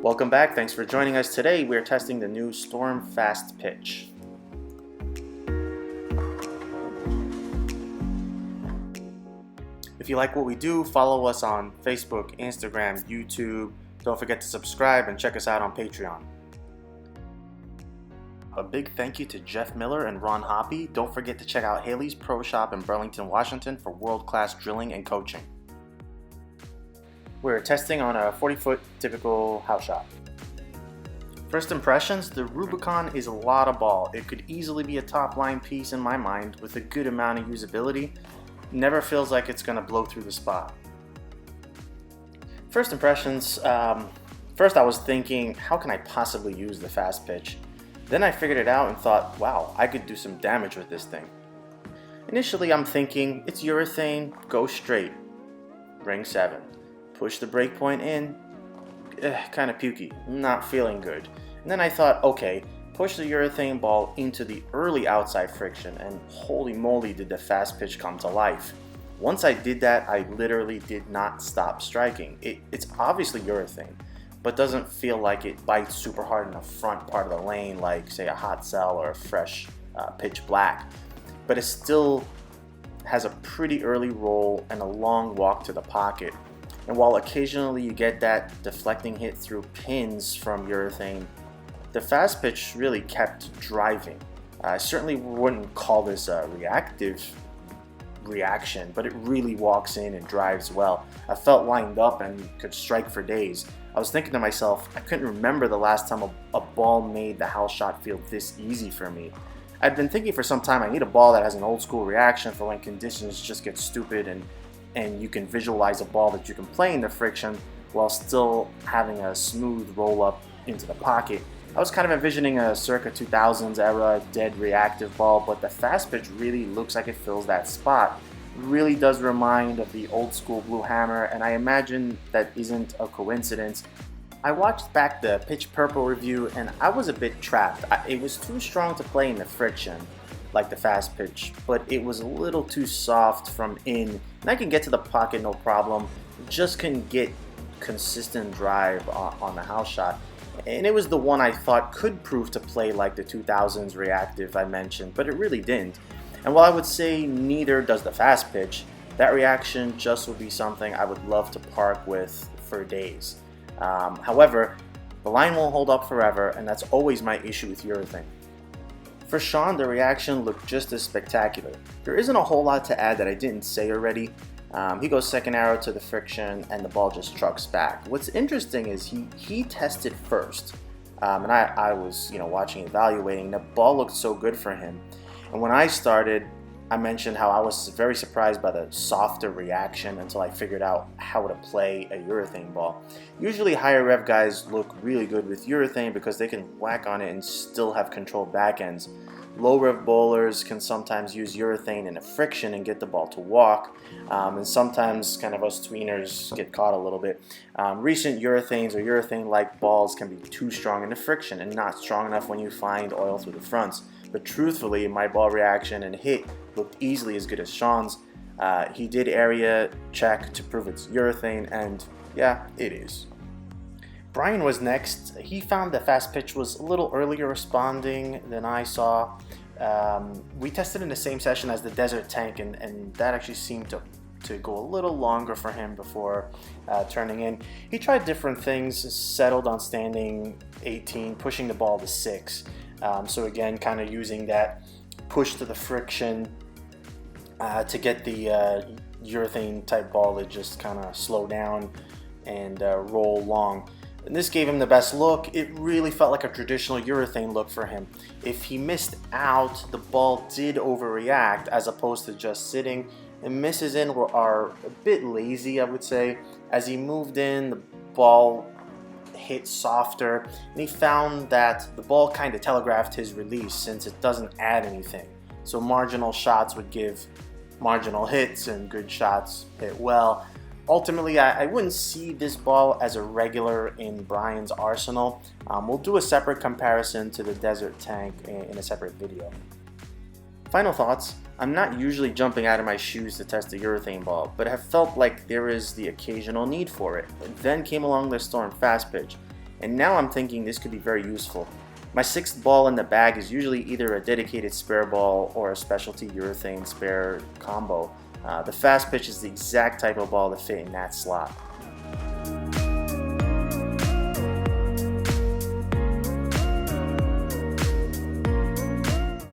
Welcome back. Thanks for joining us. Today we're testing the new Storm Fast Pitch. If you like what we do, follow us on Facebook, Instagram, YouTube. Don't forget to subscribe and check us out on Patreon. A big thank you to Jeff Miller and Ron Hoppy. Don't forget to check out Haley's Pro Shop in Burlington, Washington for world-class drilling and coaching. We're testing on a 40-foot typical house shot. First impressions, the Rubicon is a lot of ball. It could easily be a top line piece in my mind with a good amount of usability. Never feels like it's going to blow through the spot. First impressions, first I was thinking, how can I possibly use the fast pitch? Then I figured it out and thought, wow, I could do some damage with this thing. Initially I'm thinking, it's urethane, go straight. Ring 7. Push the break point in, kind of pukey, not feeling good. And then I thought, okay, push the urethane ball into the early outside friction, and holy moly did the fast pitch come to life. Once I did that, I literally did not stop striking. It's obviously urethane, but doesn't feel like it bites super hard in the front part of the lane like, say, a hot cell or a fresh pitch black. But it still has a pretty early roll and a long walk to the pocket. And while occasionally you get that deflecting hit through pins from urethane, the fast pitch really kept driving. I certainly wouldn't call this a reactive reaction, but it really walks in and drives well. I felt lined up and could strike for days. I was thinking to myself, I couldn't remember the last time a ball made the house shot feel this easy for me. I'd been thinking for some time I need a ball that has an old school reaction for when conditions just get stupid and you can visualize a ball that you can play in the friction while still having a smooth roll up into the pocket. I was kind of envisioning a circa 2000s era dead reactive ball, but the fast pitch really looks like it fills that spot. It really does remind of the old school Blue Hammer, and I imagine that isn't a coincidence. I watched back the Pitch Purple review and I was a bit trapped. It was too strong to play in the friction, like the fast pitch, but it was a little too soft from in, and I can get to the pocket no problem, just couldn't get consistent drive on the house shot. And it was the one I thought could prove to play like the 2000s reactive I mentioned, but it really didn't. And while I would say neither does the fast pitch, that reaction just would be something I would love to park with for days. However, the line won't hold up forever, and that's always my issue with urethane. For Sean, the reaction looked just as spectacular. There isn't a whole lot to add that I didn't say already. He goes second arrow to the friction and the ball just trucks back. What's interesting is he tested first, and I was watching, evaluating. The ball looked so good for him, and when I started, I mentioned how I was very surprised by the softer reaction until I figured out how to play a urethane ball. Usually higher rev guys look really good with urethane because they can whack on it and still have controlled back ends. Low rev bowlers can sometimes use urethane in a friction and get the ball to walk, and sometimes kind of us tweeners get caught a little bit. Recent urethanes or urethane-like balls can be too strong in the friction and not strong enough when you find oil through the fronts. But truthfully, my ball reaction and hit looked easily as good as Sean's. He did area check to prove it's urethane, and yeah, it is. Bryan was next. He found the fast pitch was a little earlier responding than I saw. We tested in the same session as the Desert Tank, and that actually seemed to go a little longer for him before turning in. He tried different things, settled on standing 18, pushing the ball to 6. So again, kind of using that push to the friction to get the urethane type ball to just kind of slow down and roll long. And this gave him the best look. It really felt like a traditional urethane look for him. If he missed out, the ball did overreact as opposed to just sitting. And misses in are a bit lazy, I would say. As he moved in, the ball hit softer, and he found that the ball kind of telegraphed his release since it doesn't add anything. So marginal shots would give marginal hits and good shots hit well. Ultimately, I wouldn't see this ball as a regular in Bryan's arsenal. We'll do a separate comparison to the Desert Tank in a separate video. Final thoughts. I'm not usually jumping out of my shoes to test a urethane ball, but have felt like there is the occasional need for it. Then came along the Storm Fast Pitch, and now I'm thinking this could be very useful. My sixth ball in the bag is usually either a dedicated spare ball or a specialty urethane spare combo. The fast pitch is the exact type of ball to fit in that slot.